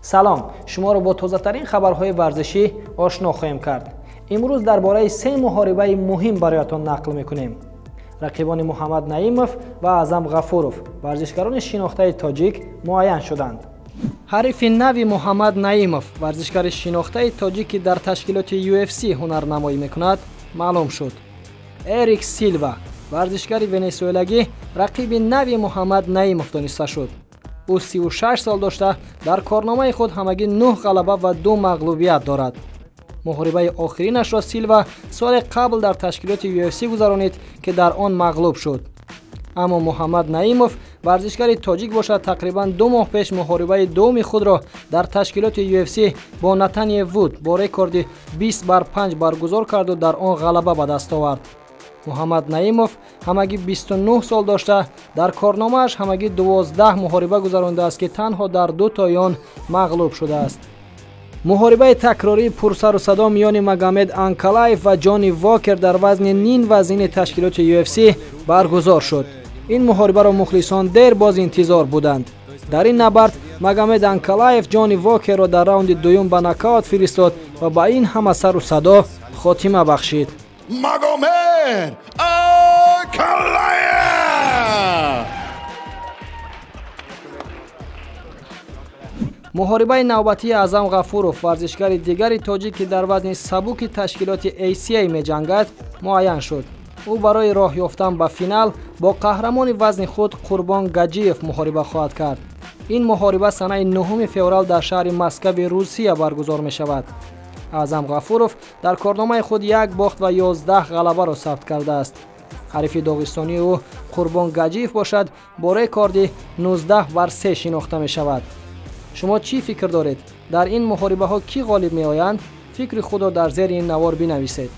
سلام، شما را با تازه‌ترین خبرهای ورزشی آشنا خواهیم کرد. امروز درباره 3 محاربه مهم برایتان نقل می‌کنیم. رقیبان محمد نعیمов و اعظم غفورов ورزشکاران شناخته تاجیک معین شدند. حریف نو محمد نعیمов ورزشکار شناخته تاجیکی در تشکیلات UFC هنرنمایی می‌کند معلوم شد. اریک سیلوا ورزشکار ونزوئلاگی رقیب نو محمد نعیمov دانسته شد. او 36 سال داشته در کارنامه خود همگی 9 غلبه و 2 مغلوبیت دارد. محاربه آخرینش را سیلوا سال قبل در تشکیلات UFC گذرانید که در آن مغلوب شد. اما محمد نعیمov ورزشکار تاجیک باشد تقریبا 2 ماه پیش محاربه دوم خود را در تشکیلات UFC با نتانیه وود با رکورد 20-5 برگزار کرد و در آن غلبه به دست آورد. محمد نعیمov همگی 29 سال داشته در کارنامه‌اش همگی 12 محاربه گذرانده است که تنها در 2 تا آن مغلوب شده است. محاربه تکراری پرسر و صدا میان مگامد آنکلایف و جانی واکر در وزن نیم وزین تشکیلات UFC برگزار شد. این محاربه را مخلصان دیر باز انتظار بودند. در این نبرد مگامد آنکلایف جانی واکر را در راوند دوم به نکاوت فرستاد و با این همه سر و صدا خاتمه بخشید. Magomed Ankalaev محاربه نوبتی اعظم غفورov ورزشکار دیگری تاجیک که در وزن سبک تشکیلات ACA می جنگد معین شد. او برای راه یافتن به فینال با قهرمان وزن خود قربان گاجیف محاربه خواهد کرد. این محاربه سنه 9 فوریه در شهر مسکو روسیه برگزار می شود. اعظم غفورov در کارنامه خود 1 باخت و 11 غلبه را ثبت کرده است. حریف داغستانی او قربان گاجیف باشد با رکورد 19-3 شناخته می شود. شما چی فکر دارید؟ در این محاربه ها کی غالب می آیند؟ فکر خود را در زیر این نوار بنویسید.